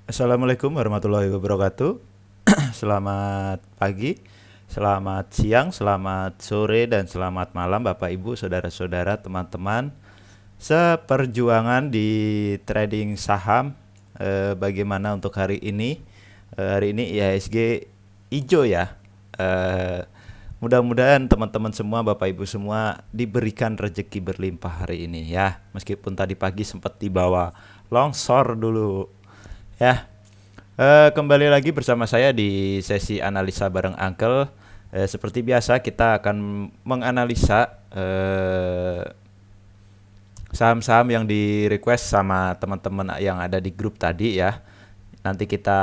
Assalamualaikum warahmatullahi wabarakatuh. Selamat pagi, selamat siang, selamat sore, dan selamat malam Bapak Ibu, saudara-saudara, teman-teman seperjuangan di trading saham. Bagaimana untuk hari ini? Hari ini IHSG hijau ya. Eh, Mudah-mudahan teman-teman semua, Bapak Ibu semua diberikan rezeki berlimpah hari ini ya. Meskipun tadi pagi sempat dibawa longsor dulu. Ya, kembali lagi bersama saya di sesi analisa bareng Uncle. Seperti biasa kita akan menganalisa saham-saham yang di request sama teman-teman yang ada di grup tadi ya. Nanti kita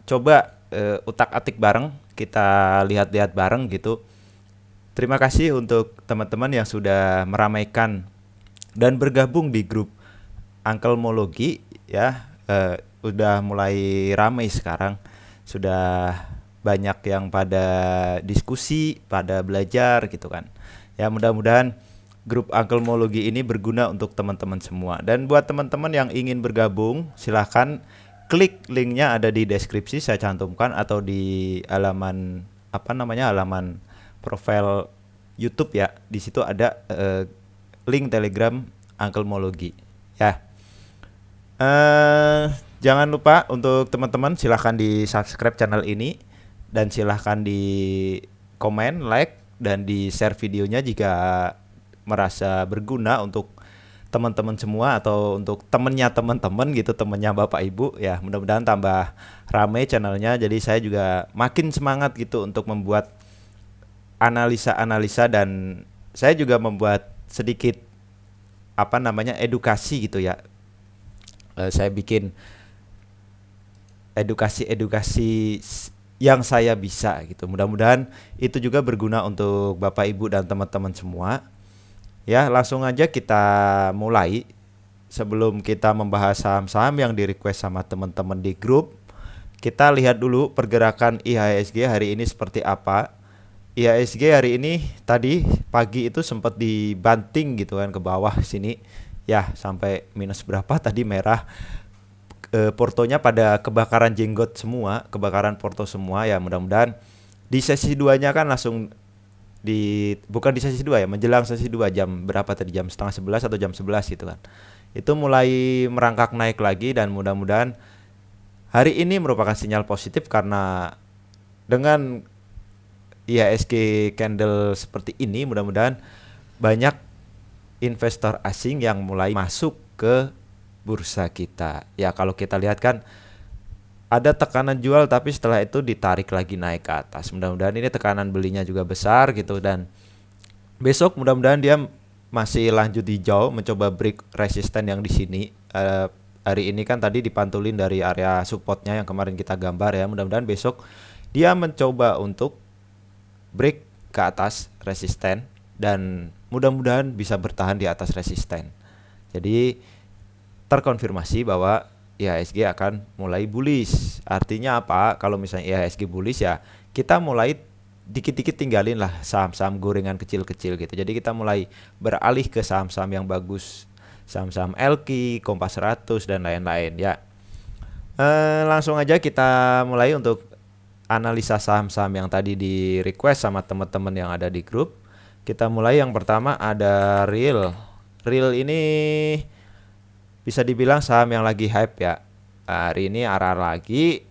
coba utak-atik bareng, kita lihat-lihat bareng gitu. Terima kasih untuk teman-teman yang sudah meramaikan dan bergabung di grup Uncle Mologi ya. Udah mulai ramai sekarang, sudah banyak yang pada diskusi, pada belajar gitu kan ya. Mudah-mudahan grup Uncle Mologi ini berguna untuk teman-teman semua. Dan buat teman-teman yang ingin bergabung, silahkan klik linknya ada di deskripsi saya cantumkan, atau di halaman halaman profil YouTube ya. Di situ ada link Telegram Uncle Mologi ya. Jangan lupa untuk teman-teman silahkan di subscribe channel ini, dan silahkan di komen, like, dan di share videonya jika merasa berguna untuk teman-teman semua atau untuk temennya teman-teman gitu, temennya Bapak Ibu ya. Mudah-mudahan tambah rame channelnya, jadi saya juga makin semangat gitu untuk membuat analisa-analisa, dan saya juga membuat sedikit edukasi gitu ya. Saya bikin edukasi yang saya bisa gitu. Mudah-mudahan itu juga berguna untuk Bapak Ibu dan teman-teman semua. Ya, langsung aja kita mulai. Sebelum kita membahas saham-saham yang di request sama teman-teman di grup, kita lihat dulu pergerakan IHSG hari ini seperti apa. IHSG hari ini tadi pagi itu sempat dibanting gitu kan ke bawah sini. Ya, sampai minus berapa tadi, merah. Portonya pada kebakaran jenggot semua, kebakaran porto semua ya. Mudah-mudahan di sesi 2-nya kan langsung bukan di sesi 2 ya, menjelang sesi 2 jam berapa tadi, jam setengah 11 atau jam 11 gitu kan. Itu mulai merangkak naik lagi, dan mudah-mudahan hari ini merupakan sinyal positif karena dengan IHSG candle seperti ini, mudah-mudahan banyak investor asing yang mulai masuk ke bursa kita. Ya, kalau kita lihat kan ada tekanan jual, tapi setelah itu ditarik lagi naik ke atas. Mudah-mudahan ini tekanan belinya juga besar gitu, dan besok mudah-mudahan dia masih lanjut hijau, mencoba break resisten yang di sini. Hari ini kan tadi dipantulin dari area supportnya yang kemarin kita gambar ya. Mudah-mudahan besok dia mencoba untuk break ke atas resisten, dan mudah-mudahan bisa bertahan di atas resisten. Jadi terkonfirmasi bahwa IHSG akan mulai bullish. Artinya apa? Kalau misalnya IHSG bullish ya, kita mulai dikit-dikit tinggalin lah saham-saham gorengan kecil-kecil gitu. Jadi kita mulai beralih ke saham-saham yang bagus, saham-saham LQ, Kompas 100 dan lain-lain ya. Langsung aja kita mulai untuk analisa saham-saham yang tadi di request sama teman-teman yang ada di grup. Kita mulai, yang pertama ada Real. Real ini bisa dibilang saham yang lagi hype ya. Hari ini arah lagi.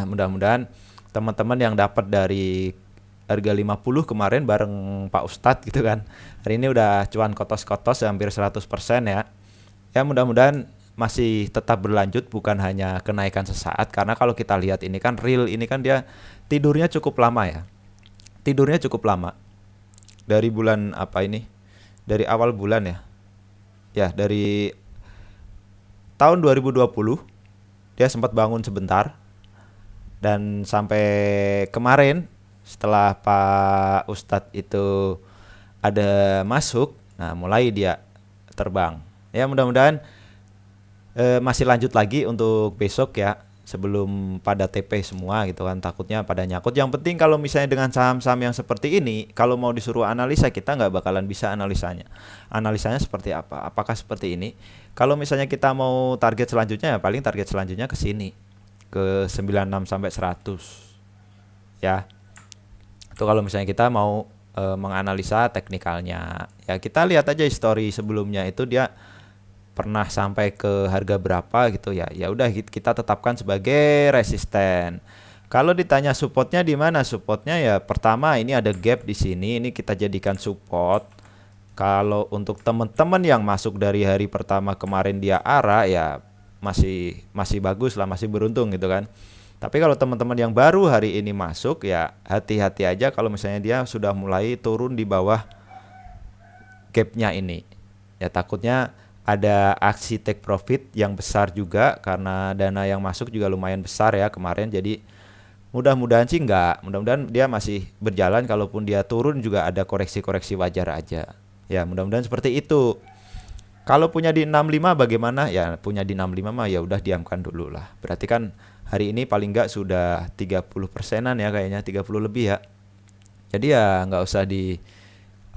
Mudah-mudahan teman-teman yang dapat dari harga 50 kemarin bareng Pak Ustadz gitu kan, hari ini udah cuan kotos-kotos hampir 100% ya. Ya, mudah-mudahan masih tetap berlanjut, bukan hanya kenaikan sesaat. Karena kalau kita lihat ini kan Real ini kan dia tidurnya cukup lama ya. Tidurnya cukup lama. Dari bulan Dari awal bulan ya. Ya, dari tahun 2020 dia sempat bangun sebentar, dan sampai kemarin setelah Pak Ustadz itu ada masuk, nah mulai dia terbang. Ya, mudah-mudahan masih lanjut lagi untuk besok ya, sebelum pada TP semua gitu kan, takutnya pada nyakut. Yang penting kalau misalnya dengan saham-saham yang seperti ini, kalau mau disuruh analisa, kita nggak bakalan bisa analisanya seperti apa, apakah seperti ini. Kalau misalnya kita mau target selanjutnya, ya paling target selanjutnya ke sini. ke 96 sampai 100 ya. Itu kalau misalnya kita mau menganalisa teknikalnya. Ya kita lihat aja histori sebelumnya itu dia pernah sampai ke harga berapa gitu ya. Ya udah kita tetapkan sebagai resisten. Kalau ditanya supportnya di mana? Supportnya ya pertama ini ada gap di sini, ini kita jadikan support. Kalau untuk teman-teman yang masuk dari hari pertama kemarin dia arah ya masih bagus lah, masih beruntung gitu kan. Tapi kalau teman-teman yang baru hari ini masuk ya hati-hati aja kalau misalnya dia sudah mulai turun di bawah gapnya ini. Ya takutnya ada aksi take profit yang besar juga karena dana yang masuk juga lumayan besar ya kemarin. Jadi mudah-mudahan sih enggak. Mudah-mudahan dia masih berjalan, kalaupun dia turun juga ada koreksi-koreksi wajar aja. Ya mudah-mudahan seperti itu. Kalau punya di 65 bagaimana? Ya punya di 65 mah ya udah diamkan dulu lah. Berarti kan hari ini paling enggak sudah 30%-an ya kayaknya, 30 lebih ya. Jadi ya nggak usah di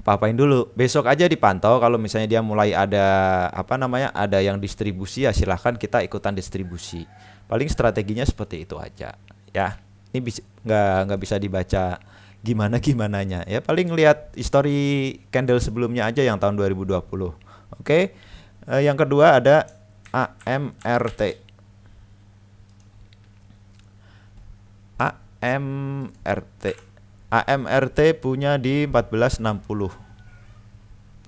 apa-apain dulu. Besok aja dipantau, kalau misalnya dia mulai ada ada yang distribusi ya silahkan kita ikutan distribusi. Paling strateginya seperti itu aja. Ya, ini nggak bisa dibaca gimana gimananya. Ya paling lihat histori candle sebelumnya aja yang tahun 2020. Oke. Yang kedua ada AMRT. AMRT punya di 1460.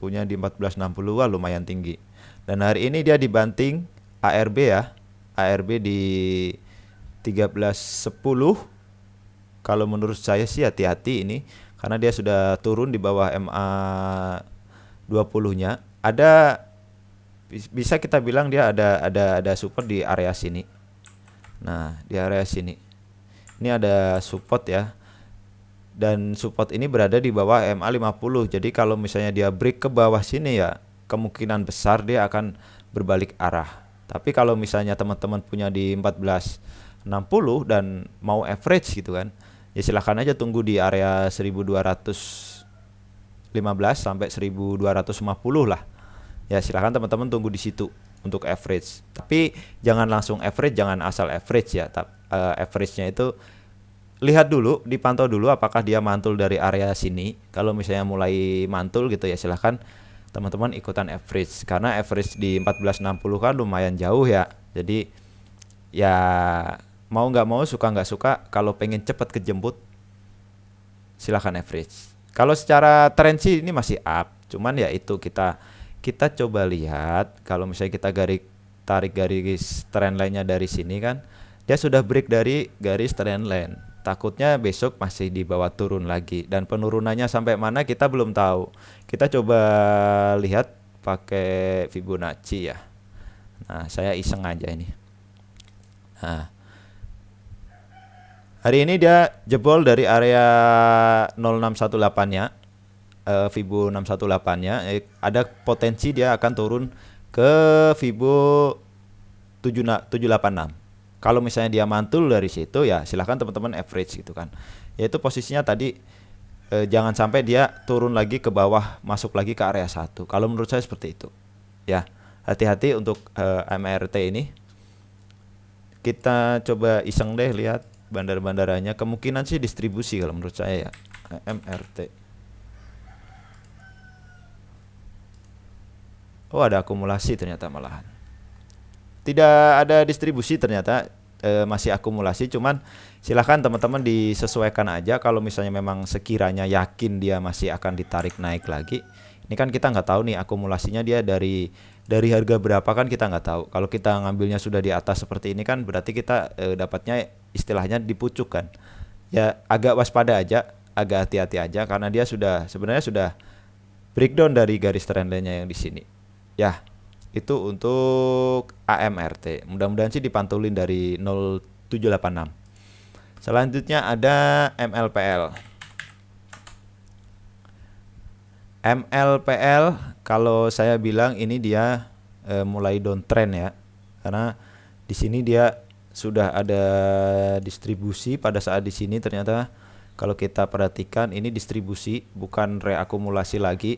Punya di 1460, wah lumayan tinggi. Dan hari ini dia dibanting ARB ya. ARB di 1310. Kalau menurut saya sih hati-hati ini karena dia sudah turun di bawah MA 20-nya. Bisa kita bilang dia ada support di area sini. Nah, di area sini. Ini ada support ya. Dan support ini berada di bawah MA 50. Jadi kalau misalnya dia break ke bawah sini ya kemungkinan besar dia akan berbalik arah. Tapi kalau misalnya teman-teman punya di 1460 dan mau average gitu kan, ya silahkan aja tunggu di area 1215 sampai 1250 lah. Ya silahkan teman-teman tunggu di situ untuk average. Tapi jangan langsung average, jangan asal average ya. Average-nya itu lihat dulu, dipantau dulu apakah dia mantul dari area sini. Kalau misalnya mulai mantul gitu ya silahkan teman-teman ikutan average. Karena average di 1460 kan lumayan jauh ya. Jadi ya mau nggak mau, suka nggak suka, kalau pengen cepat kejemput silahkan average. Kalau secara tren sih ini masih up. Cuman ya itu kita coba lihat kalau misalnya kita tarik garis trend line-nya dari sini kan dia sudah break dari garis trend line. Takutnya besok masih di bawah turun lagi dan penurunannya sampai mana kita belum tahu. Kita coba lihat pakai Fibonacci ya. Nah, saya iseng aja ini. Nah, hari ini dia jebol dari area 0618-nya, Fibo 618-nya. Ada potensi dia akan turun ke Fibo 786. Kalau misalnya dia mantul dari situ ya silahkan teman-teman average gitu kan. Yaitu posisinya tadi jangan sampai dia turun lagi ke bawah, masuk lagi ke area 1. Kalau menurut saya seperti itu. Ya, hati-hati untuk MRT ini. Kita coba iseng deh lihat bandar-bandaranya. Kemungkinan sih distribusi kalau menurut saya ya. MRT. Oh, ada akumulasi ternyata malahan. Tidak ada distribusi ternyata, masih akumulasi. Cuman silahkan teman-teman disesuaikan aja. Kalau misalnya memang sekiranya yakin dia masih akan ditarik naik lagi, ini kan kita nggak tahu nih akumulasinya dia dari harga berapa kan kita nggak tahu. Kalau kita ngambilnya sudah di atas seperti ini kan berarti kita dapatnya istilahnya dipucuk kan. Ya agak waspada aja, agak hati-hati aja karena dia sebenarnya sudah breakdown dari garis trendline-nya yang di sini. Ya, itu untuk AMRT. Mudah-mudahan sih dipantulin dari 0786. Selanjutnya ada MLPL. MLPL kalau saya bilang ini dia mulai downtrend ya. Karena di sini dia sudah ada distribusi pada saat di sini ternyata kalau kita perhatikan ini distribusi bukan reakumulasi lagi.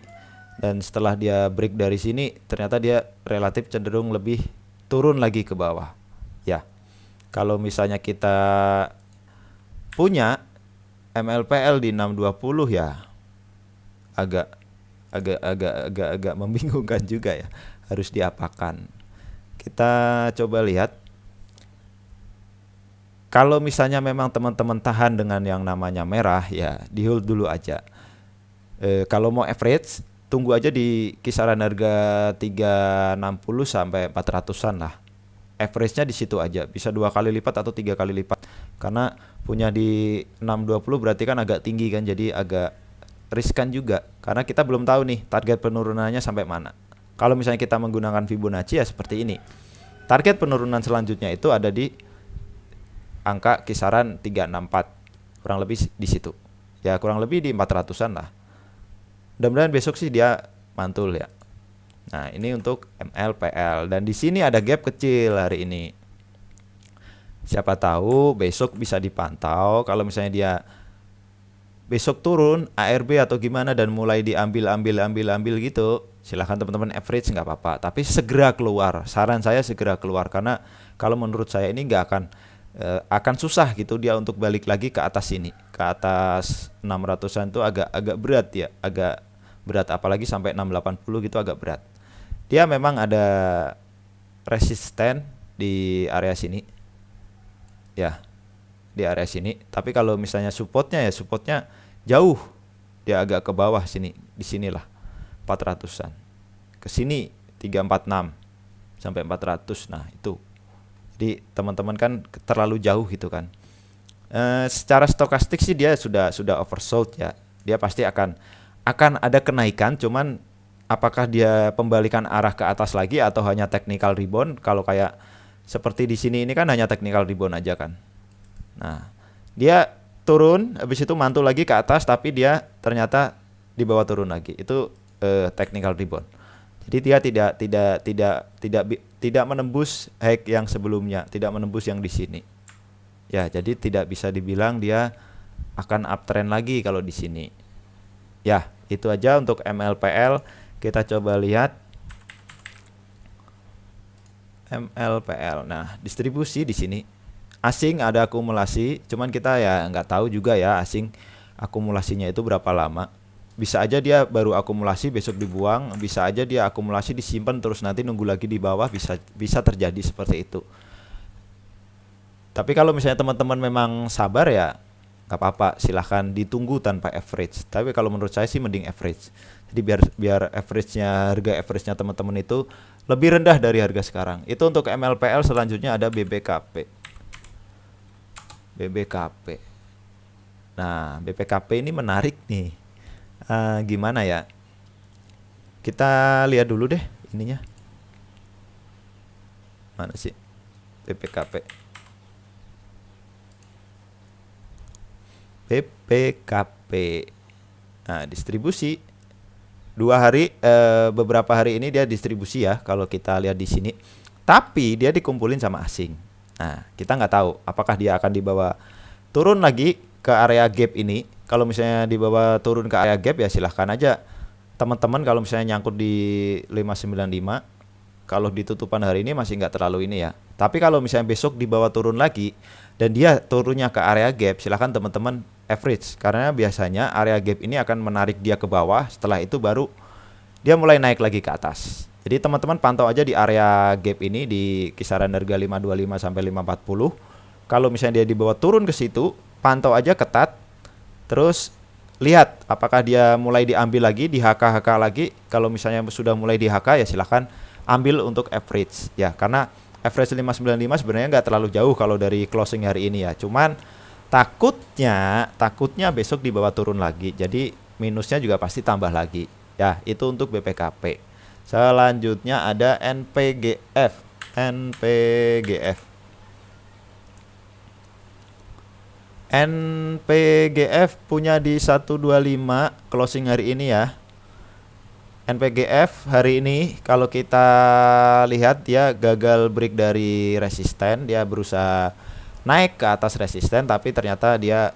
Dan setelah dia break dari sini ternyata dia relatif cenderung lebih turun lagi ke bawah. Ya. Kalau misalnya kita punya MLPL di 620 ya agak agak membingungkan juga ya, harus diapakan. Kita coba lihat. Kalau misalnya memang teman-teman tahan dengan yang namanya merah ya di hold dulu aja. Kalau mau average tunggu aja di kisaran harga 360 sampai 400-an lah. Average-nya di situ aja, bisa 2 kali lipat atau 3 kali lipat. Karena punya di 620 berarti kan agak tinggi kan, jadi agak riskan juga. Karena kita belum tahu nih target penurunannya sampai mana. Kalau misalnya kita menggunakan Fibonacci ya seperti ini. Target penurunan selanjutnya itu ada di angka kisaran 364, kurang lebih di situ. Ya kurang lebih di 400-an lah. Mudah-mudahan besok sih dia mantul ya. Nah, ini untuk MLPL dan di sini ada gap kecil hari ini. Siapa tahu besok bisa dipantau. Kalau misalnya dia besok turun ARB atau gimana dan mulai diambil gitu, silahkan teman-teman average nggak apa-apa. Tapi segera keluar. Saran saya segera keluar karena kalau menurut saya ini nggak akan susah gitu dia untuk balik lagi ke atas ini, ke atas 600-an itu agak berat ya, agak berat, apalagi sampai 680 gitu agak berat. Dia memang ada resisten di area sini ya, di area sini, tapi kalau misalnya supportnya jauh, dia agak ke bawah sini, di sinilah 400-an ke sini 346 sampai 400. Nah itu jadi teman-teman kan terlalu jauh gitu kan. Secara stokastik sih dia sudah oversold ya. Dia pasti akan ada kenaikan, cuman apakah dia pembalikan arah ke atas lagi atau hanya technical rebound? Kalau kayak seperti di sini ini kan hanya technical rebound aja kan. Nah, dia turun habis itu mantul lagi ke atas tapi dia ternyata di bawah turun lagi. Itu technical rebound. Jadi dia tidak menembus high yang sebelumnya, tidak menembus yang di sini. Ya, jadi tidak bisa dibilang dia akan uptrend lagi kalau di sini. Ya, itu aja untuk MLPL. Kita coba lihat MLPL. Nah, distribusi di sini. Asing ada akumulasi, cuman kita ya nggak tahu juga ya asing akumulasinya itu berapa lama. Bisa aja dia baru akumulasi besok dibuang, bisa aja dia akumulasi disimpan terus nanti nunggu lagi di bawah, bisa terjadi seperti itu. Tapi kalau misalnya teman-teman memang sabar ya nggak apa-apa, silahkan ditunggu tanpa average. Tapi kalau menurut saya sih mending average. Jadi biar harga average-nya teman-teman itu lebih rendah dari harga sekarang. Itu untuk MLPL. Selanjutnya ada BBKP. Nah, BBKP ini menarik nih. Gimana ya? Kita lihat dulu deh ininya. Mana sih BPKP? Nah, distribusi 2 hari, beberapa hari ini dia distribusi ya. Kalau kita lihat di sini, tapi dia dikumpulin sama asing. Nah, kita nggak tahu apakah dia akan dibawa turun lagi ke area gap ini. Kalau misalnya dibawa turun ke area gap ya silahkan aja teman-teman. Kalau misalnya nyangkut di 595, kalau ditutupan hari ini masih nggak terlalu ini ya. Tapi kalau misalnya besok dibawa turun lagi dan dia turunnya ke area gap, silahkan teman-teman average. Karena biasanya area gap ini akan menarik dia ke bawah. Setelah itu baru dia mulai naik lagi ke atas. Jadi teman-teman pantau aja di area gap ini di kisaran harga 525 sampai 540. Kalau misalnya dia dibawa turun ke situ, pantau aja ketat. Terus lihat apakah dia mulai diambil lagi, di HK lagi. Kalau misalnya sudah mulai di HK ya silahkan ambil untuk average ya. Karena average 595 sebenarnya nggak terlalu jauh kalau dari closing hari ini ya. Cuman takutnya besok dibawa turun lagi. Jadi minusnya juga pasti tambah lagi. Ya, itu untuk BPKP. Selanjutnya ada NPGF. NPGF punya di 125 closing hari ini ya. NPGF hari ini kalau kita lihat dia gagal break dari resisten, dia berusaha naik ke atas resisten tapi ternyata dia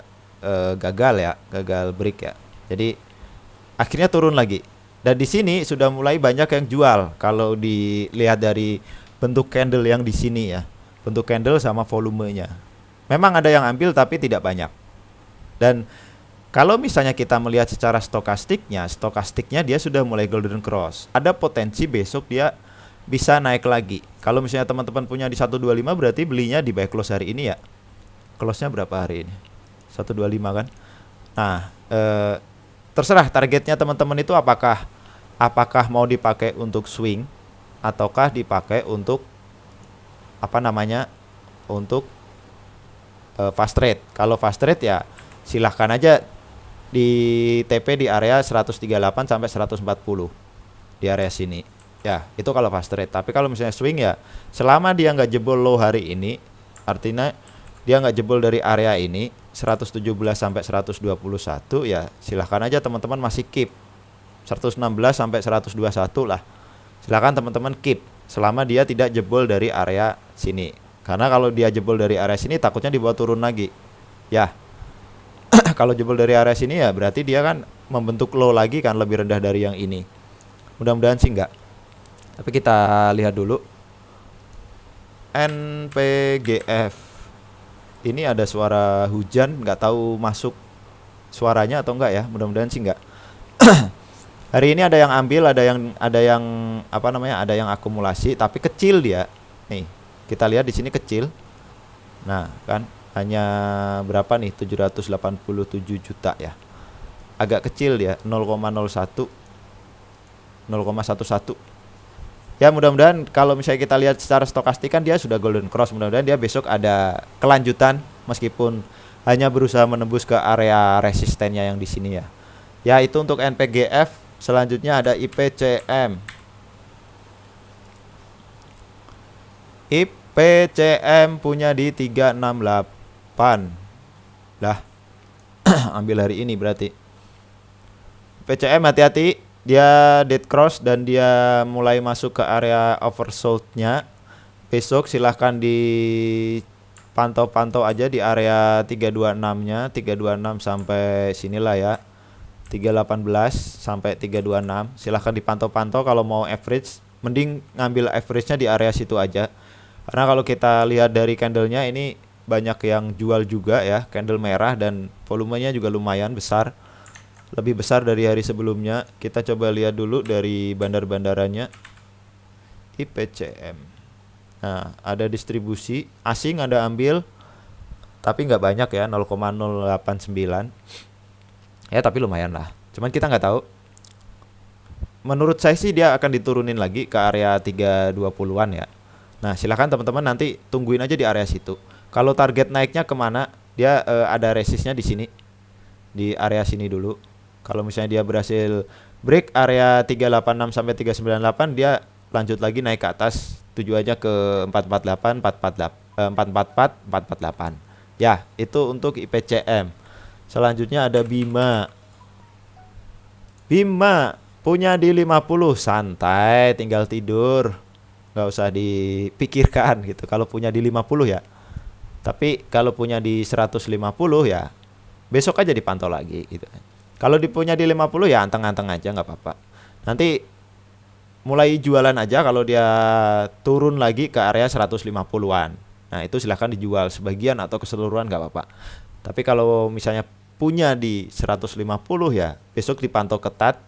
gagal break ya. Jadi akhirnya turun lagi. Dan di sini sudah mulai banyak yang jual kalau dilihat dari bentuk candle yang di sini ya. bentuk candle sama volumenya. Memang ada yang ambil tapi tidak banyak. Dan kalau misalnya kita melihat secara stokastiknya dia sudah mulai golden cross. Ada potensi besok dia bisa naik lagi. Kalau misalnya teman-teman punya di 125 berarti belinya di buy close hari ini ya. Close-nya berapa hari ini? 125 kan? Nah, terserah targetnya teman-teman itu apakah mau dipakai untuk swing ataukah dipakai untuk untuk fast trade. Kalau fast trade ya silahkan aja di TP di area 138 sampai 140 di area sini. Ya, itu kalau fast trade. Tapi kalau misalnya swing ya, selama dia nggak jebol low hari ini, artinya dia nggak jebol dari area ini 117 sampai 121 ya, silahkan aja teman-teman masih keep 116 sampai 121 lah. Silahkan teman-teman keep selama dia tidak jebol dari area sini. Karena kalau dia jebol dari area sini takutnya dibawa turun lagi. Ya. Kalau jebol dari area sini ya berarti dia kan membentuk low lagi kan, lebih rendah dari yang ini. Mudah-mudahan sih enggak. Tapi kita lihat dulu NPGF. Ini ada suara hujan, nggak tahu masuk suaranya atau enggak ya. Mudah-mudahan sih enggak. Hari ini ada yang ambil, ada yang akumulasi tapi kecil dia. Nih, kita lihat di sini kecil. Nah, kan hanya berapa nih? 787 juta ya. Agak kecil dia, 0,01 0,11. Ya, mudah-mudahan kalau misalnya kita lihat secara stokastik kan dia sudah golden cross. Mudah-mudahan dia besok ada kelanjutan meskipun hanya berusaha menembus ke area resistennya yang di sini ya. Ya, itu untuk NPGF. Selanjutnya ada IPCM. IPCM punya di 368. Lah. Ambil hari ini berarti. IPCM hati-hati. Dia dead cross dan dia mulai masuk ke area oversold-nya. Besok silahkan dipantau-pantau aja di area 326-nya, 326 sampai sinilah ya. 318 sampai 326. Silahkan dipantau-pantau kalau mau average, mending ngambil average-nya di area situ aja. Karena kalau kita lihat dari candlenya ini banyak yang jual juga ya, candle merah dan volumenya juga lumayan besar. Lebih besar dari hari sebelumnya. Kita coba lihat dulu dari bandar-bandarannya. IPCM. Nah, ada distribusi asing ada ambil, tapi nggak banyak ya, 0,089. Ya, tapi lumayan lah. Cuman kita nggak tahu. Menurut saya sih dia akan diturunin lagi ke area 320-an ya. Nah, silakan teman-teman nanti tungguin aja di area situ. Kalau target naiknya kemana? Dia ada resistnya di sini. Di area sini dulu. Kalau misalnya dia berhasil break area 386 sampai 398, dia lanjut lagi naik ke atas, tujuannya ke 448, 444, 448. Ya, itu untuk IPCM. Selanjutnya ada Bima. Bima punya di 50, santai, tinggal tidur. Nggak usah dipikirkan gitu kalau punya di 50 ya. Tapi kalau punya di 150 ya besok aja dipantau lagi gitu. Kalau dipunya di 50 ya anteng-anteng aja nggak apa-apa. Nanti mulai jualan aja kalau dia turun lagi ke area 150-an. Nah, itu silahkan dijual sebagian atau keseluruhan nggak apa-apa. Tapi kalau misalnya punya di 150 ya besok dipantau ketat.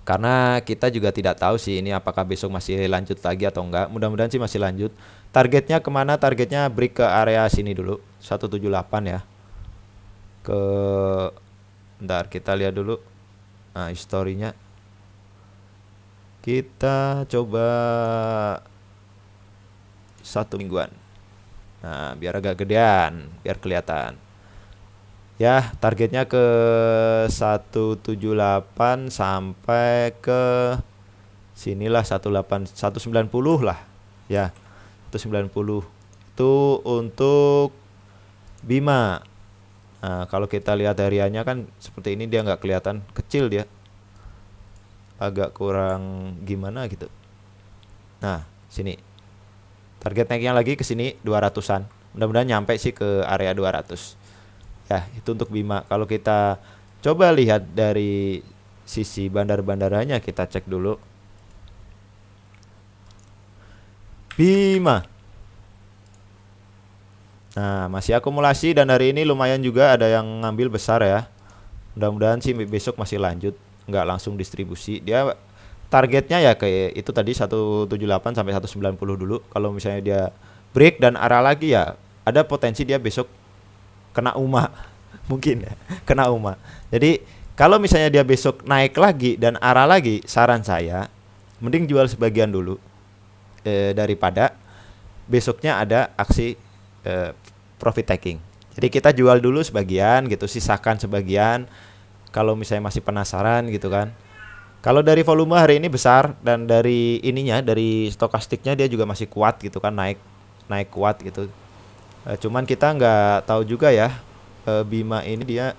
Karena kita juga tidak tahu sih ini apakah besok masih lanjut lagi atau enggak. Mudah-mudahan sih masih lanjut. Targetnya kemana? Targetnya break ke area sini dulu, 178 ya. Bentar, kita lihat dulu. Nah, historinya. Kita coba 1 mingguan. Nah, biar agak gedean, biar kelihatan. Ya, targetnya ke 178 sampai ke sinilah 190 lah. Ya, 190. Itu untuk Bima. Nah, kalau kita lihat hariannya kan seperti ini, dia nggak kelihatan, kecil dia. Agak kurang gimana gitu. Nah, sini. Target naiknya lagi ke sini 200-an. Mudah-mudahan nyampe sih ke area 200. Ya, itu untuk Bima. Kalau kita coba lihat dari sisi bandar-bandaranya, kita cek dulu. Bima. Nah, masih akumulasi dan hari ini lumayan juga ada yang ngambil besar ya. Mudah-mudahan sih besok masih lanjut, nggak langsung distribusi. Dia targetnya ya kayak itu tadi 178 sampai 190 dulu. Kalau misalnya dia break dan arah lagi ya ada potensi dia besok kena UMA. Mungkin ya, kena UMA. Jadi kalau misalnya dia besok naik lagi dan arah lagi, saran saya mending jual sebagian dulu daripada besoknya ada aksi profit taking. Jadi kita jual dulu sebagian gitu, sisakan sebagian kalau misalnya masih penasaran gitu kan. Kalau dari volume hari ini besar dan dari ininya dari stokastiknya dia juga masih kuat gitu kan, naik kuat gitu. Cuman kita nggak tahu juga ya Bima ini dia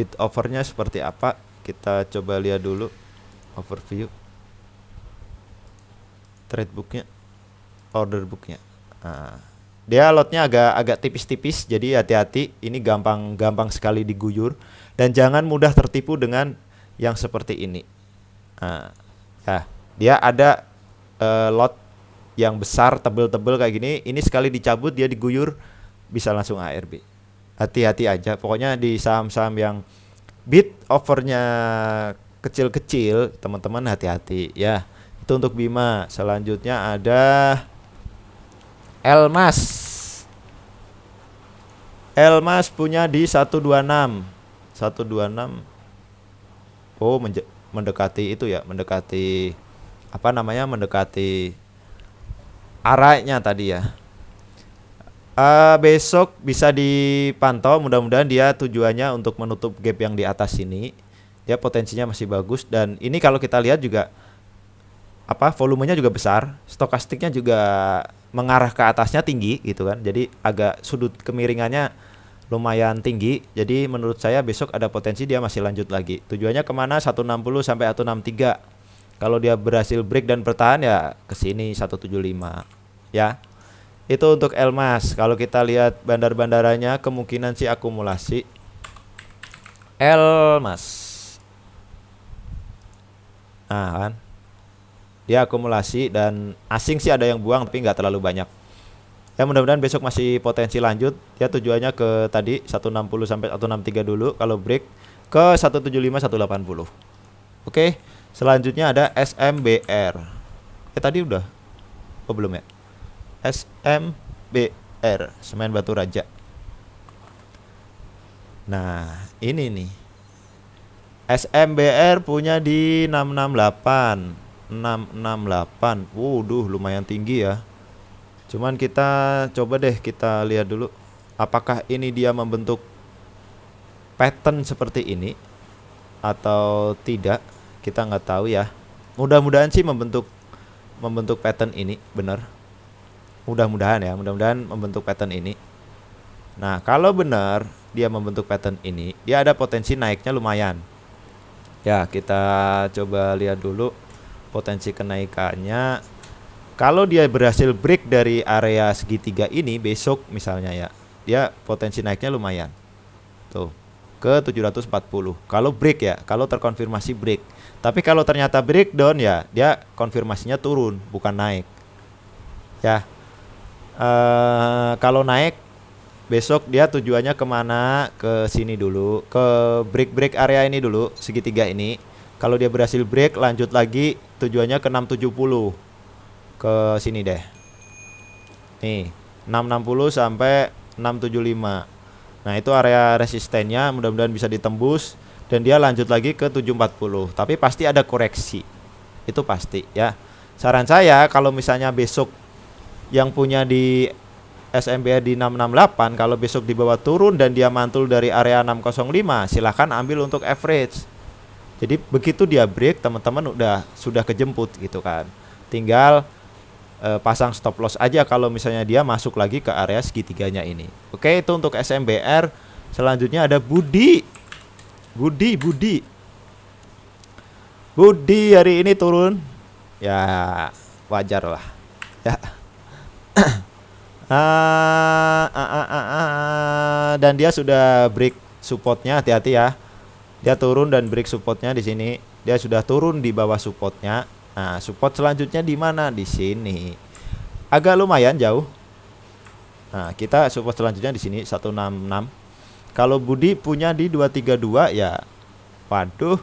bid overnya seperti apa. Kita coba lihat dulu overview trade booknya, order booknya. Nah, dia lotnya agak tipis-tipis, jadi hati-hati. Ini gampang sekali diguyur dan jangan mudah tertipu dengan yang seperti ini. Nah, ya, dia ada lot yang besar, tebel-tebel kayak gini. Ini sekali dicabut dia diguyur bisa langsung ARB. Hati-hati aja. Pokoknya di saham-saham yang bid overnya kecil-kecil, teman-teman hati-hati ya. Itu untuk Bima. Selanjutnya ada Elmas. Elmas punya di 126. 126. Oh, mendekati itu ya, mendekati apa namanya? Mendekati arahnya tadi ya. Besok bisa dipantau, mudah-mudahan dia tujuannya untuk menutup gap yang di atas ini. Dia potensinya masih bagus dan ini kalau kita lihat juga volumenya juga besar, stokastiknya juga mengarah ke atasnya tinggi gitu kan. Jadi agak sudut kemiringannya lumayan tinggi. Jadi menurut saya besok ada potensi dia masih lanjut lagi. Tujuannya kemana? 160 sampai 163. Kalau dia berhasil break dan bertahan ya ke sini 175 ya. Itu untuk Elmas. Kalau kita lihat bandar-bandaranya kemungkinan sih akumulasi. Elmas. Nah kan, dia akumulasi dan asing sih ada yang buang tapi nggak terlalu banyak. Ya mudah-mudahan besok masih potensi lanjut. Ya tujuannya ke tadi 160 sampai 163 dulu. Kalau break ke 175 180. Oke, selanjutnya ada SMBR. Tadi udah. Oh belum ya? SMBR, Semen Batu Raja. Nah, ini nih. SMBR punya di 668. 668. Waduh, lumayan tinggi ya. Cuman kita coba deh kita lihat dulu apakah ini dia membentuk pattern seperti ini atau tidak. Kita nggak tahu ya. Mudah-mudahan sih membentuk pattern ini benar. Mudah-mudahan ya, mudah-mudahan membentuk pattern ini. Nah, kalau benar dia membentuk pattern ini, dia ada potensi naiknya lumayan. Ya, kita coba lihat dulu potensi kenaikannya. Kalau dia berhasil break dari area segitiga ini besok misalnya ya, dia potensi naiknya lumayan. Tuh, ke 740. Kalau break ya, kalau terkonfirmasi break. Tapi kalau ternyata breakdown ya, dia konfirmasinya turun, bukan naik. Ya. Kalau naik besok dia tujuannya kemana? Ke sini dulu, ke break area ini dulu, segitiga ini. Kalau dia berhasil break, lanjut lagi tujuannya ke 670. Ke sini deh. Nih, 660 sampai 675. Nah, itu area resistennya, mudah-mudahan bisa ditembus dan dia lanjut lagi ke 740. Tapi pasti ada koreksi. Itu pasti ya. Saran saya kalau misalnya besok yang punya di SMBR di 668, kalau besok di bawah turun dan dia mantul dari area 605, silahkan ambil untuk average. Jadi begitu dia break, teman-teman sudah kejemput gitu kan. Tinggal pasang stop loss aja kalau misalnya dia masuk lagi ke area segitiganya ini. Oke, itu untuk SMBR. Selanjutnya ada Budi hari ini turun. Ya, wajar lah. Ya. Dan dia sudah break supportnya, hati-hati ya. Dia turun dan break supportnya di sini. Dia sudah turun di bawah supportnya. Nah, support selanjutnya di mana? Di sini. Agak lumayan jauh. Nah, kita support selanjutnya di sini 166. Kalau Budi punya di 232 ya, waduh,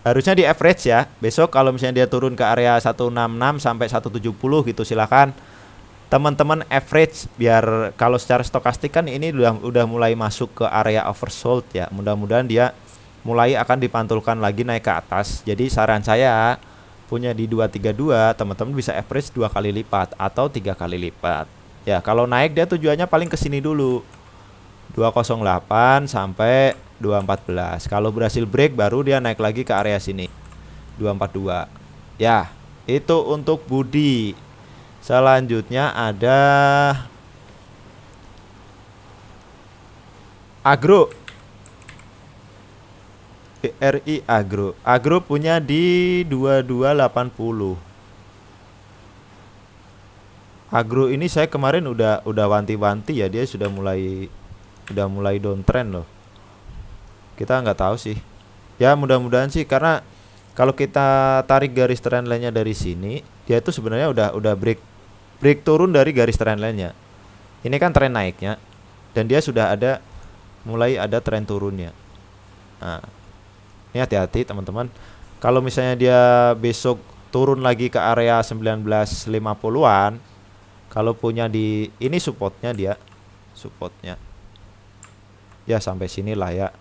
harusnya di average ya. Besok kalau misalnya dia turun ke area 166 sampai 170 gitu, silakan teman-teman average, biar kalau secara stokastik kan ini udah mulai masuk ke area oversold ya. Mudah-mudahan dia mulai akan dipantulkan lagi naik ke atas. Jadi saran saya punya di 232, teman-teman bisa average 2 kali lipat atau 3 kali lipat. Ya, kalau naik dia tujuannya paling ke sini dulu. 208 sampai 214. Kalau berhasil break baru dia naik lagi ke area sini. 242. Ya, itu untuk Budi. Selanjutnya ada Agro. BRI Agro. Agro punya di 2280. Agro ini saya kemarin udah wanti-wanti ya, dia sudah mulai downtrend loh. Kita nggak tahu sih. Ya mudah-mudahan sih, karena kalau kita tarik garis trend line-nya dari sini, dia itu sebenarnya udah break turun dari garis trend line-nya. Ini kan tren naiknya dan dia sudah mulai ada tren turunnya. Nah, ini hati-hati teman-teman. Kalau misalnya dia besok turun lagi ke area 1950-an, kalau punya di ini supportnya ya sampai sini lah ya.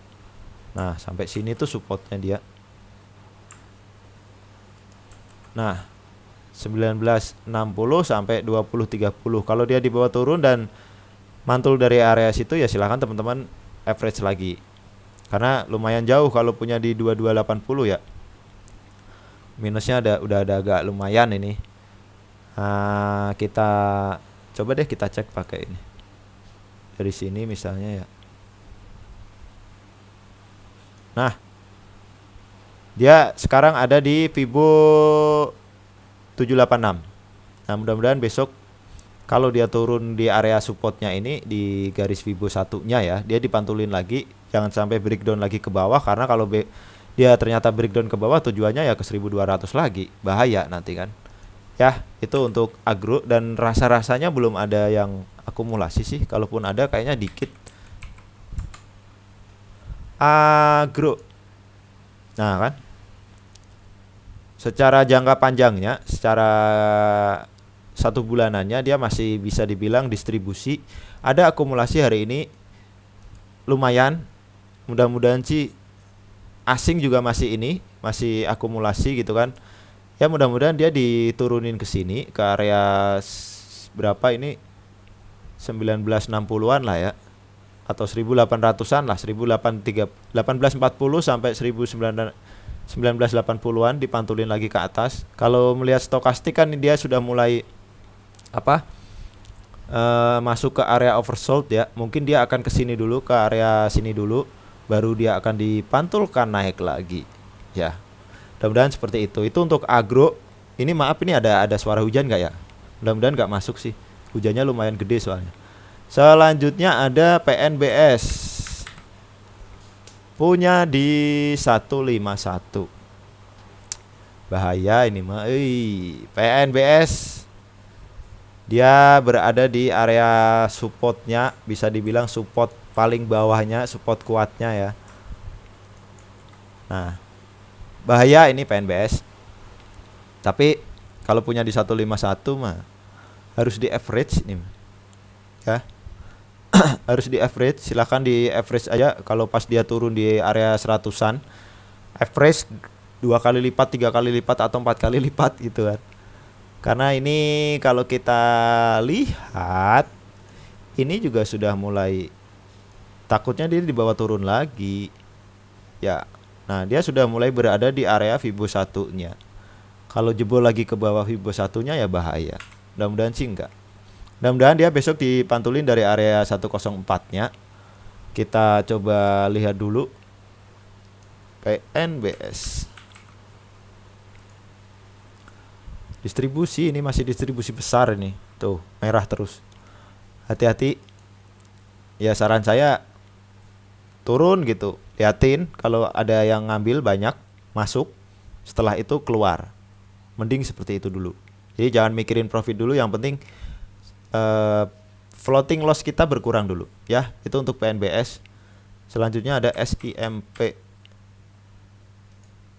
Nah, sampai sini tuh supportnya dia. Nah, 1960 sampai 2030. Kalau dia di bawah turun dan mantul dari area situ ya silahkan teman-teman average lagi. Karena lumayan jauh kalau punya di 2280 ya. Minusnya udah ada agak lumayan ini. Nah, kita coba deh kita cek pakai ini. Dari sini misalnya ya. Nah, dia sekarang ada di Fibo 786. Nah, mudah-mudahan besok kalau dia turun di area supportnya ini di garis Fibo 1-nya ya, dia dipantulin lagi, jangan sampai breakdown lagi ke bawah, karena kalau dia ternyata breakdown ke bawah tujuannya ya ke 1200 lagi, bahaya nanti kan. Ya, itu untuk Agro, dan rasa-rasanya belum ada yang akumulasi sih, kalaupun ada kayaknya dikit. Agro. Nah, kan? Secara jangka panjangnya, secara 1 bulanannya dia masih bisa dibilang distribusi. Ada akumulasi hari ini lumayan. Mudah-mudahan sih asing juga masih akumulasi gitu kan. Ya mudah-mudahan dia diturunin ke sini ke area berapa ini, 1960-an lah ya, atau 1800-an lah, 1840 sampai 1980-an dipantulin lagi ke atas. Kalau melihat stokastik kan dia sudah mulai masuk ke area oversold ya. Mungkin dia akan ke sini dulu, ke area sini dulu, baru dia akan dipantulkan naik lagi. Ya. Mudah-mudahan seperti itu. Itu untuk Agro. Ini maaf, ini ada suara hujan nggak ya? Mudah-mudahan nggak masuk sih. Hujannya lumayan gede soalnya. Selanjutnya ada PNBS. Punya di 151. Bahaya ini mah. PNBS. Dia berada di area supportnya, bisa dibilang support paling bawahnya, support kuatnya ya. Nah, bahaya ini PNBS. Tapi kalau punya di 151 mah harus di average nih. Ya. Harus di average, silahkan di average aja. Kalau pas dia turun di area 100-an, average 2 kali lipat, 3 kali lipat atau 4 kali lipat gitu kan. Karena ini kalau kita lihat ini juga sudah mulai, takutnya dia dibawa turun lagi. Ya. Nah, dia sudah mulai berada di area Fibo 1-nya. Kalau jebol lagi ke bawah Fibo 1-nya ya bahaya. Mudah-mudahan sih enggak. Mudah-mudahan dia besok dipantulin dari area 104-nya. Kita coba lihat dulu PNBS. Distribusi ini masih distribusi besar ini. Tuh, merah terus. Hati-hati. Ya saran saya turun gitu. Liatin kalau ada yang ngambil banyak, masuk. Setelah itu keluar. Mending seperti itu dulu. Jadi jangan mikirin profit dulu, yang penting floating loss kita berkurang dulu ya. Itu untuk PNBS. Selanjutnya ada SIMP.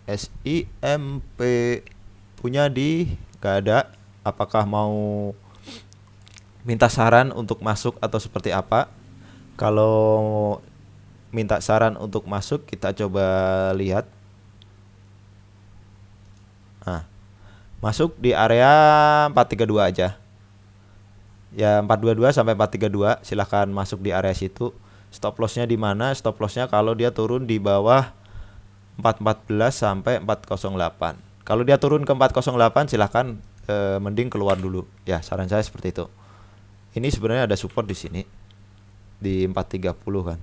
SIMP punya di gak ada. Apakah mau minta saran untuk masuk atau seperti apa? Kalau minta saran untuk masuk, kita coba lihat. Nah, masuk di area 432 aja. Ya 422 sampai 432 silahkan masuk di area situ. Stop lossnya di mana? Stop lossnya kalau dia turun di bawah 414 sampai 408. Kalau dia turun ke 408 silahkan mending keluar dulu. Ya saran saya seperti itu. Ini sebenarnya ada support di sini di 430 kan.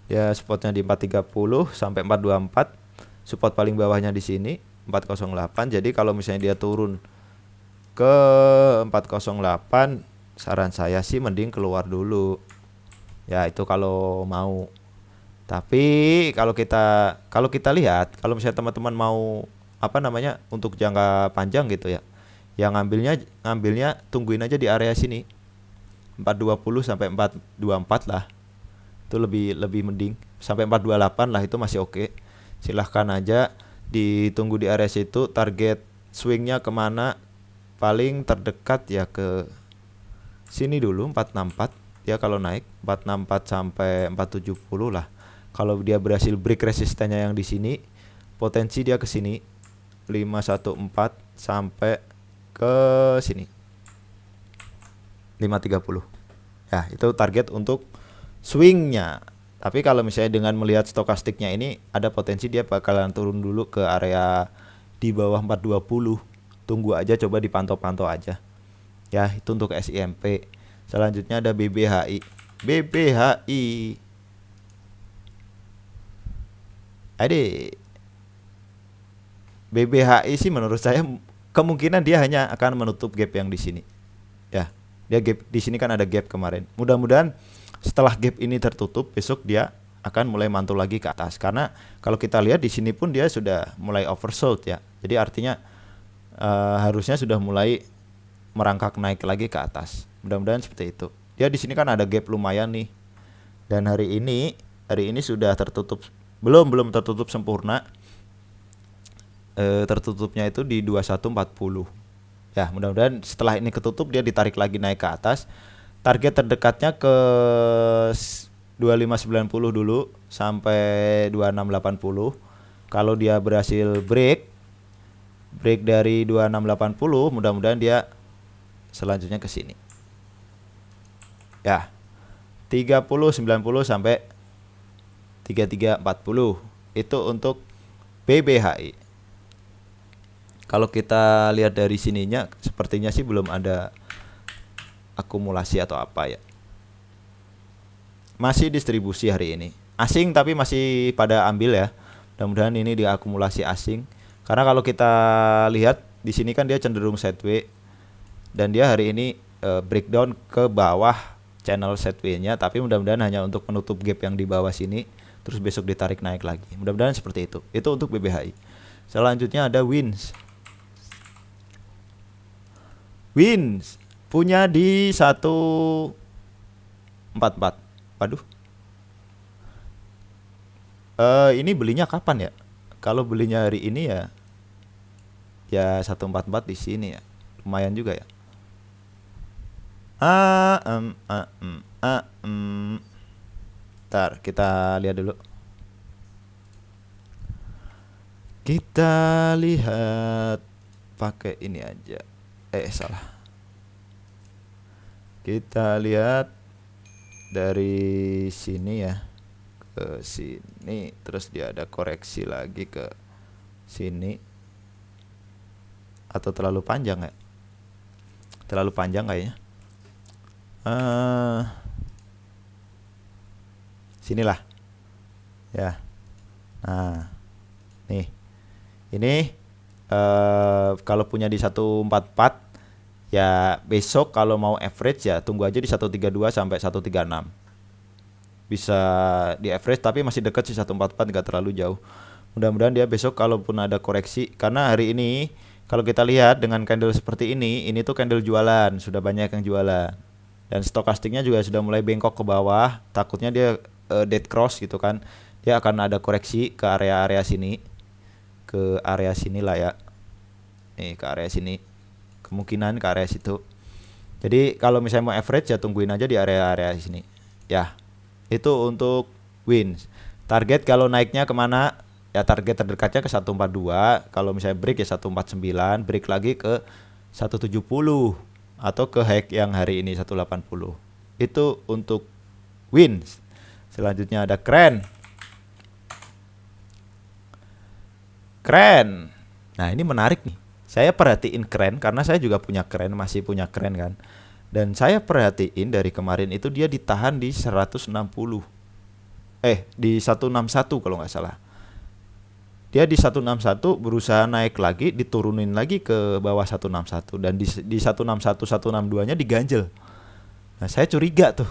Ya supportnya di 430 sampai 424. Support paling bawahnya di sini 408. Jadi kalau misalnya dia turun ke 408, saran saya sih mending keluar dulu. Ya itu kalau mau. Tapi kalau kita lihat, kalau misalnya teman-teman mau untuk jangka panjang gitu ya. Yang ngambilnya tungguin aja di area sini. 420 sampai 424 lah. Itu lebih mending. Sampai 428 lah itu masih oke. Silahkan aja ditunggu di area situ. Target swingnya kemana? Paling terdekat ya ke sini dulu 464. Ya kalau naik 464 sampai 470 lah. Kalau dia berhasil break resistennya yang di sini, potensi dia ke sini 514 sampai ke sini 530. Ya, itu target untuk swingnya. Tapi kalau misalnya dengan melihat stokastiknya ini, ada potensi dia bakalan turun dulu ke area di bawah 420. Tunggu aja, coba dipantau-pantau aja. Ya, itu untuk SIMP. Selanjutnya ada BBHI. BBHI sih menurut saya kemungkinan dia hanya akan menutup gap yang di sini. Ya, dia gap di sini kan ada gap kemarin. Mudah-mudahan setelah gap ini tertutup, besok dia akan mulai mantul lagi ke atas. Karena kalau kita lihat di sini pun dia sudah mulai oversold ya. Jadi artinya harusnya sudah mulai merangkak naik lagi ke atas. Mudah-mudahan seperti itu. Dia di sini kan ada gap lumayan nih. Dan hari ini sudah tertutup, belum tertutup sempurna. Tertutupnya itu di 2140. Ya, mudah-mudahan setelah ini ketutup dia ditarik lagi naik ke atas. Target terdekatnya ke 2590 dulu sampai 2680. Kalau dia berhasil break dari 2680, mudah-mudahan dia selanjutnya ke sini. Ya. 3090 sampai 3340. Itu untuk BBHI. Kalau kita lihat dari sininya, sepertinya sih belum ada akumulasi atau apa ya. Masih distribusi hari ini. Asing tapi masih pada ambil ya. Mudah-mudahan ini diakumulasi asing. Karena kalau kita lihat di sini kan dia cenderung sideways. Dan dia hari ini breakdown ke bawah channel sideways-nya. Tapi mudah-mudahan hanya untuk menutup gap yang di bawah sini. Terus besok ditarik naik lagi. Mudah-mudahan seperti itu. Itu untuk BBHI. Selanjutnya ada WINS. WINS punya di 144. Waduh. Ini belinya kapan ya? Kalau belinya hari ini ya 144 di sini ya. Lumayan juga ya. Ntar kita lihat dulu. Kita lihat pakai ini aja. Salah. Kita lihat dari sini ya ke sini, terus dia ada koreksi lagi ke sini. Atau terlalu panjang ya? Terlalu panjang kayaknya. Sinilah. Ya. Nah, nih. Ini kalau punya di 144 ya besok kalau mau average ya tunggu aja di 132 sampai 136. Bisa di average tapi masih dekat sih 144, enggak terlalu jauh. Mudah-mudahan dia besok kalaupun ada koreksi, karena hari ini Kalau kita lihat dengan candle seperti ini tuh candle jualan, sudah banyak yang jualan. Dan stokastiknya juga sudah mulai bengkok ke bawah, takutnya dia dead cross gitu kan. Dia akan ada koreksi ke area-area sini. Ke area sini lah ya. Nih, ke area sini. Kemungkinan ke area situ. Jadi kalau misalnya mau average ya tungguin aja di area-area sini. Ya, itu untuk wins. Target kalau naiknya kemana? Ya target terdekatnya ke 142. Kalau misalnya break ya 149, break lagi ke 170 atau ke high yang hari ini 180. Itu untuk wins. Selanjutnya ada keren. Keren. Nah, ini menarik nih. Saya perhatiin keren karena saya juga punya keren, masih punya keren kan. Dan saya perhatiin dari kemarin itu dia ditahan di 160. Di 161 kalau nggak salah. Dia di 161 berusaha naik lagi, diturunin lagi ke bawah 161 dan di 161 162-nya diganjel. Nah, saya curiga tuh.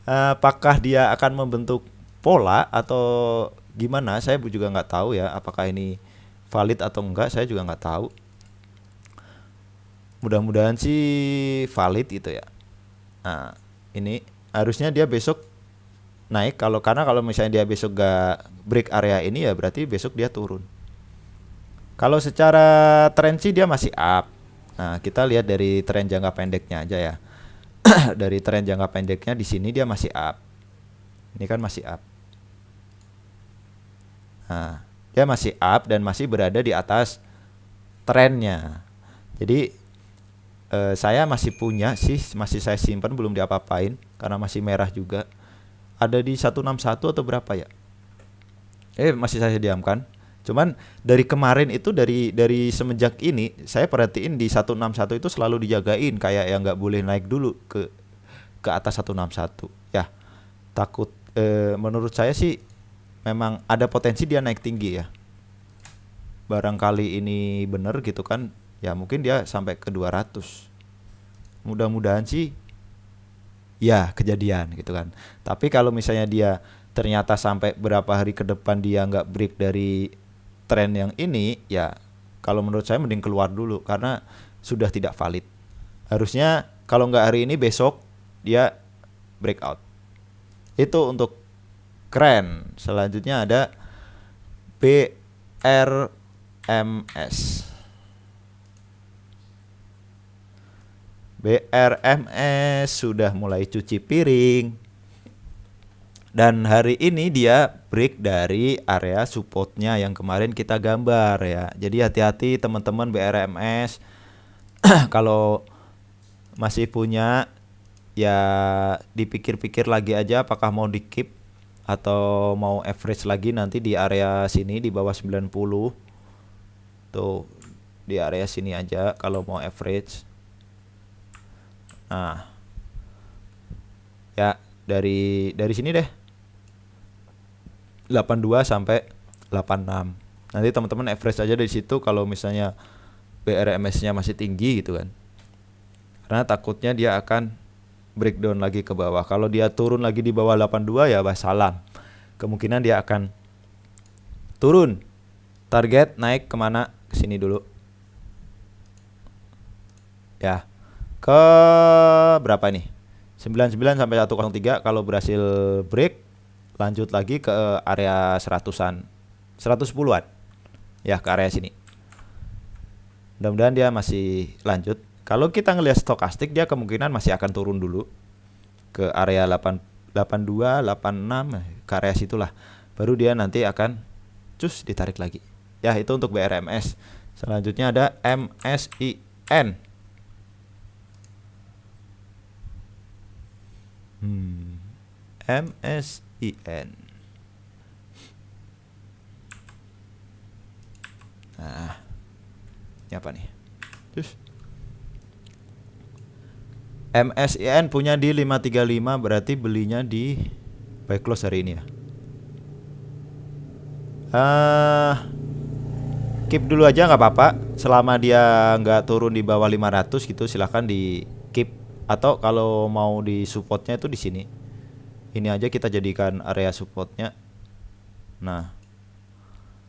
Apakah dia akan membentuk pola atau gimana? Saya juga nggak tahu ya. Apakah ini valid atau enggak? Saya juga nggak tahu. Mudah-mudahan sih valid gitu ya. Nah, ini harusnya dia besok naik karena kalau misalnya dia besok gak break area ini ya berarti besok dia turun. Kalau secara tren sih dia masih up. Nah, kita lihat dari tren jangka pendeknya aja ya. Dari tren jangka pendeknya di sini dia masih up. Ini kan masih up. Nah, dia masih up dan masih berada di atas trennya. Jadi saya masih punya sih, masih saya simpan belum diapa-apain karena masih merah juga. Ada di 161 atau berapa ya? Masih saya diamkan. Cuman dari kemarin itu dari semenjak ini saya perhatiin di 161 itu selalu dijagain kayak yang nggak boleh naik dulu ke atas 161. Ya, takut menurut saya sih memang ada potensi dia naik tinggi ya. Barangkali ini bener gitu kan. Ya mungkin dia sampai ke 200. Mudah-mudahan sih ya kejadian gitu kan. Tapi kalau misalnya dia ternyata sampai berapa hari ke depan dia nggak break dari tren yang ini, ya kalau menurut saya mending keluar dulu karena sudah tidak valid. Harusnya kalau nggak hari ini besok dia breakout. Itu untuk keren. Selanjutnya ada BRMS. BRMS sudah mulai cuci piring. Dan hari ini dia break dari area supportnya yang kemarin kita gambar ya. Jadi hati-hati teman-teman BRMS. Kalau masih punya ya dipikir-pikir lagi aja apakah mau di keep atau mau average lagi nanti di area sini di bawah 90. Tuh di area sini aja kalau mau average. Nah, ya dari sini deh 82 sampai 86. Nanti teman-teman average aja dari situ kalau misalnya BRMS-nya masih tinggi gitu kan. Karena takutnya dia akan breakdown lagi ke bawah. Kalau dia turun lagi di bawah 82 ya wassalam. Kemungkinan dia akan turun. Target naik kemana? Kesini dulu. Ya. Ke berapa nih? 99 sampai 103 kalau berhasil break lanjut lagi ke area 100-an. 110-an. Ya, ke area sini. Mudah-mudahan dia masih lanjut. Kalau kita ngelihat stokastik dia kemungkinan masih akan turun dulu ke area 82, 86 ke area situlah. Baru dia nanti akan ditarik lagi. Ya, itu untuk BRMS. Selanjutnya ada MSIN. MSIN. Nah, ini apa nih? MSIN punya di 535 berarti belinya di buy close hari ini ya. Keep dulu aja nggak apa-apa. Selama dia nggak turun di bawah 500 gitu silahkan di keep. Atau kalau mau di supportnya itu di sini. Ini aja kita jadikan area supportnya. Nah,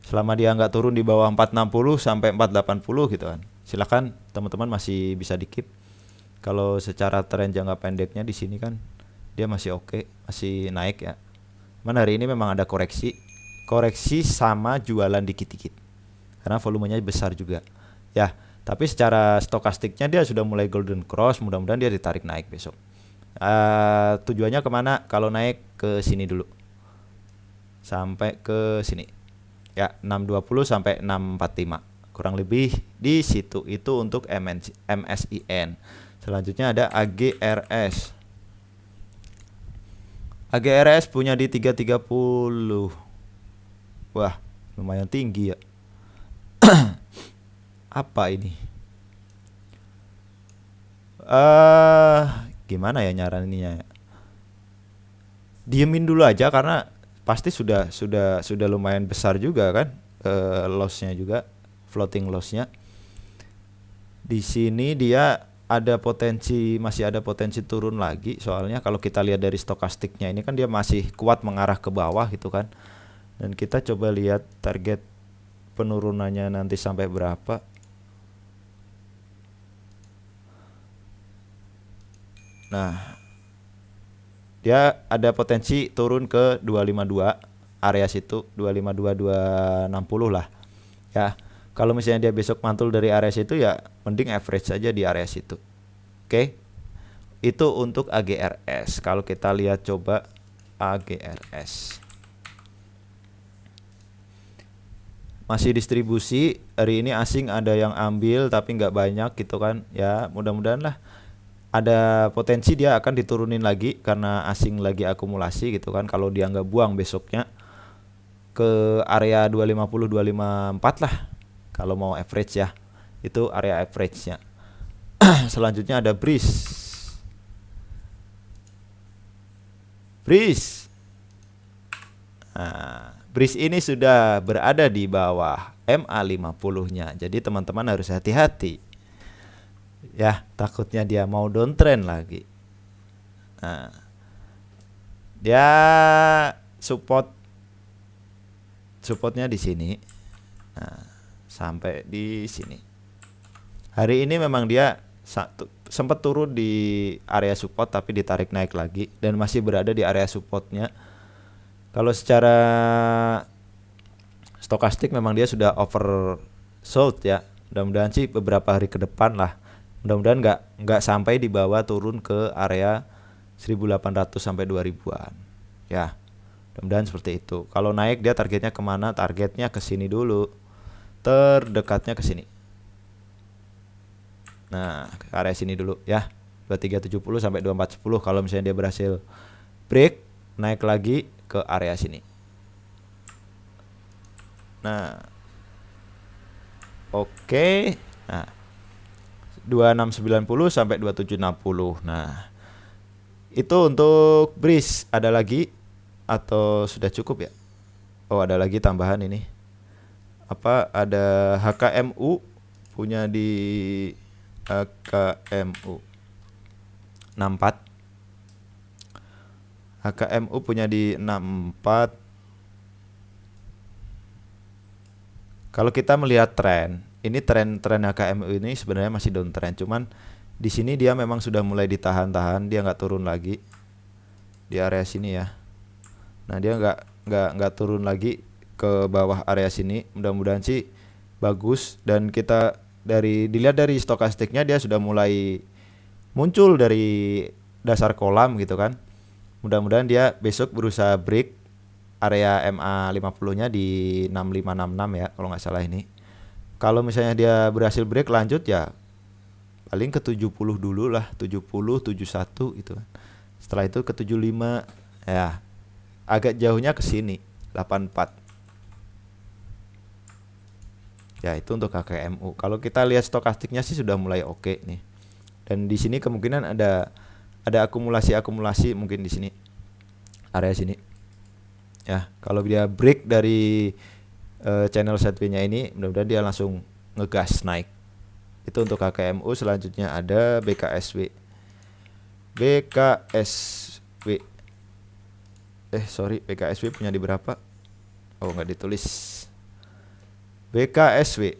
selama dia nggak turun di bawah 460 sampai 480 gitu kan. Silakan teman-teman masih bisa di keep. Kalau secara tren jangka pendeknya di sini kan dia masih oke, masih naik ya. Mana hari ini memang ada koreksi, koreksi sama jualan dikit-dikit karena volumenya besar juga ya. Tapi secara stokastiknya dia sudah mulai golden cross, mudah-mudahan dia ditarik naik besok. Tujuannya kemana? Kalau naik ke sini dulu sampai ke sini ya, 620 sampai 645 kurang lebih di situ. Itu untuk MSIN. Selanjutnya ada AGRS. AGRS punya di 330. Wah, lumayan tinggi ya. Apa ini? Gimana ya nyaraninnya ya? Diemin dulu aja karena pasti sudah lumayan besar juga kan, lossnya juga, floating lossnya. Di sini dia ada potensi, masih ada potensi turun lagi, soalnya kalau kita lihat dari stokastiknya ini kan dia masih kuat mengarah ke bawah gitu kan. Dan kita coba lihat target penurunannya nanti sampai berapa. Nah, dia ada potensi turun ke 252 area situ, 252 260 lah ya. Kalau misalnya dia besok mantul dari area situ ya mending average saja di area situ. Oke. Itu untuk AGRS. Kalau kita lihat coba AGRS. Masih distribusi, hari ini asing ada yang ambil tapi nggak banyak gitu kan ya. Mudah-mudahan lah ada potensi dia akan diturunin lagi karena asing lagi akumulasi gitu kan. Kalau dia nggak buang besoknya ke area 250 254 lah kalau mau average ya. Itu area average-nya. Selanjutnya ada BRIS. Nah, BRIS ini sudah berada di bawah MA50-nya. Jadi teman-teman harus hati-hati. Ya, takutnya dia mau downtrend lagi. Nah, dia supportnya di sini. Nah, sampai di sini. Hari ini memang dia sempat turun di area support tapi ditarik naik lagi dan masih berada di area supportnya. Kalau secara stokastik memang dia sudah oversold ya. Mudah-mudahan sih beberapa hari ke depan lah. Mudah-mudahan nggak sampai di bawah turun ke area 1800 sampai 2000-an. Ya. Mudah-mudahan seperti itu. Kalau naik dia targetnya kemana? Targetnya ke sini dulu. Terdekatnya ke sini. Nah, ke area sini dulu ya. 2370 sampai 2410. Kalau misalnya dia berhasil break, naik lagi ke area sini. Nah. Oke. Nah. 2690 sampai 2760. Nah. Itu untuk BRIS. Ada lagi atau sudah cukup ya? Oh, ada lagi tambahan ini. Apa ada HKMU punya di HKMU 64. HKMU punya di 64. Kalau kita melihat tren, ini tren HKMU ini sebenarnya masih downtrend, cuman di sini dia memang sudah mulai ditahan-tahan, dia nggak turun lagi di area sini ya. Nah, dia nggak turun lagi ke bawah area sini. Mudah-mudahan sih bagus, dan kita dilihat dari stokastiknya dia sudah mulai muncul dari dasar kolam gitu kan. Mudah-mudahan dia besok berusaha break area MA50-nya di 6566 ya kalau nggak salah ini. Kalau misalnya dia berhasil break lanjut ya paling ke 70 dulu lah, 70 71 gitu kan. Setelah itu ke 75 ya. Agak jauhnya ke sini 84. Ya, itu untuk HKMU. Kalau kita lihat stokastiknya sih sudah mulai oke nih. Dan di sini kemungkinan ada akumulasi mungkin di sini. Area sini. Ya, kalau dia break dari channel sideways-nya ini, mudah-mudahan dia langsung ngegas naik. Itu untuk HKMU. Selanjutnya ada BKSW. BKSW punya di berapa? Oh, nggak ditulis. BKSW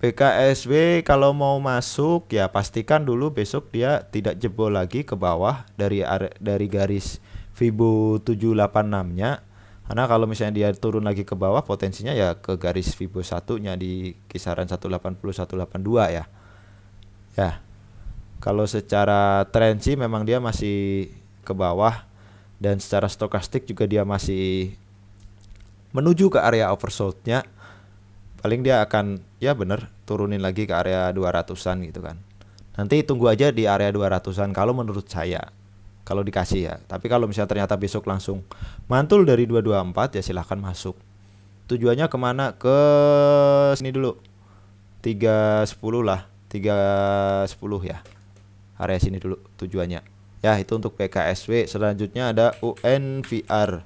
BKSW kalau mau masuk ya pastikan dulu besok dia tidak jebol lagi ke bawah dari garis Fibo 786-nya. Karena kalau misalnya dia turun lagi ke bawah potensinya ya ke garis Fibo 1-nya di kisaran 180 182 ya. Ya. Kalau secara tren sih memang dia masih ke bawah dan secara stokastik juga dia masih menuju ke area oversold-nya. Paling dia akan ya bener turunin lagi ke area 200-an gitu kan. Nanti tunggu aja di area 200-an kalau menurut saya. Kalau dikasih ya. Tapi kalau misalnya ternyata besok langsung mantul dari 224 ya silahkan masuk. Tujuannya kemana? Ke sini dulu. 310 lah. 310 ya. Area sini dulu tujuannya. Ya itu untuk PKSW. Selanjutnya ada UNVR.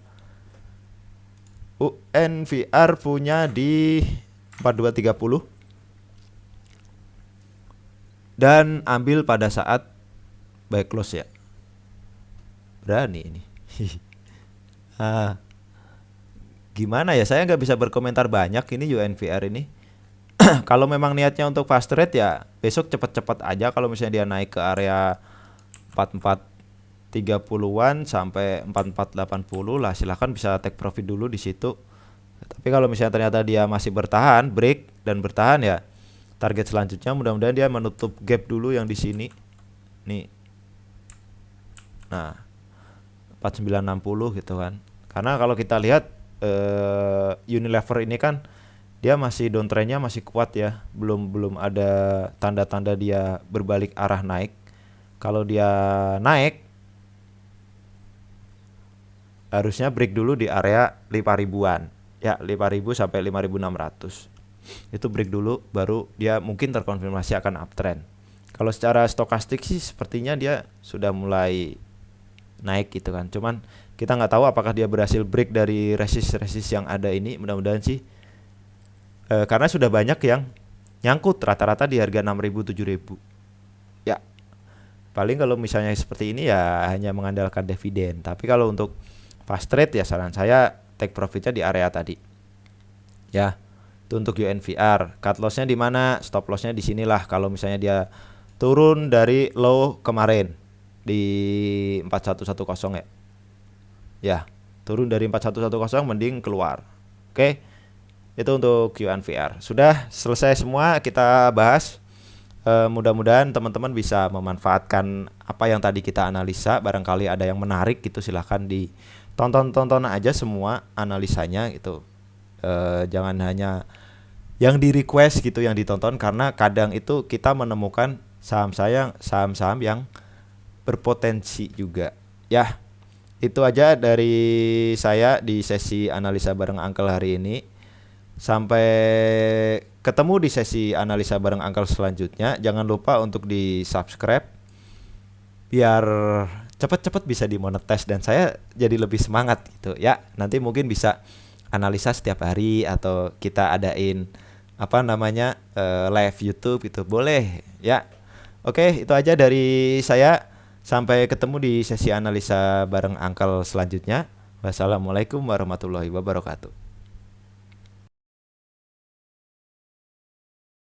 UNVR punya di 4230 dan ambil pada saat buy close ya. Berani ini. Gimana ya, saya nggak bisa berkomentar banyak ini UNVR ini. Kalau memang niatnya untuk fast trade ya besok cepat-cepat aja. Kalau misalnya dia naik ke area 4430-an sampai 4480 lah, silahkan bisa take profit dulu di situ. Tapi kalau misalnya ternyata dia masih bertahan, break dan bertahan ya, target selanjutnya mudah-mudahan dia menutup gap dulu yang di sini. Nih. Nah, 4960 gitu kan. Karena kalau kita lihat Unilever ini kan dia masih downtrendnya masih kuat ya. Belum ada tanda-tanda dia berbalik arah naik. Kalau dia naik harusnya break dulu di area 5000-an. Ya 5.000 sampai 5.600 itu break dulu baru dia mungkin terkonfirmasi akan uptrend. Kalau secara stokastik sih sepertinya dia sudah mulai naik gitu kan, cuman kita nggak tahu apakah dia berhasil break dari resist yang ada ini. Mudah-mudahan sih karena sudah banyak yang nyangkut rata-rata di harga 6.000 7.000 ya. Paling kalau misalnya seperti ini ya hanya mengandalkan dividen. Tapi kalau untuk fast trade ya saran saya take profitnya di area tadi. Ya, itu untuk UNVR. Cut lossnya di mana? Stop lossnya di sinilah. Kalau misalnya dia turun dari low kemarin di 4110 ya. Ya, turun dari 4110 mending keluar. Oke. Itu untuk UNVR. Sudah selesai semua kita bahas. Mudah-mudahan teman-teman bisa memanfaatkan apa yang tadi kita analisa. Barangkali ada yang menarik gitu, silahkan tonton aja semua analisanya gitu. Jangan hanya yang di request gitu yang ditonton, karena kadang itu kita menemukan saham-saham yang berpotensi juga. Ya, itu aja dari saya di sesi analisa bareng Uncle hari ini. Sampai ketemu di sesi analisa bareng Uncle selanjutnya. Jangan lupa untuk di-subscribe biar cepat-cepat bisa dimonetize dan saya jadi lebih semangat gitu ya. Nanti mungkin bisa analisa setiap hari atau kita adain live YouTube gitu, boleh ya. Oke, itu aja dari saya. Sampai ketemu di sesi analisa bareng Uncle selanjutnya. Wassalamualaikum warahmatullahi wabarakatuh.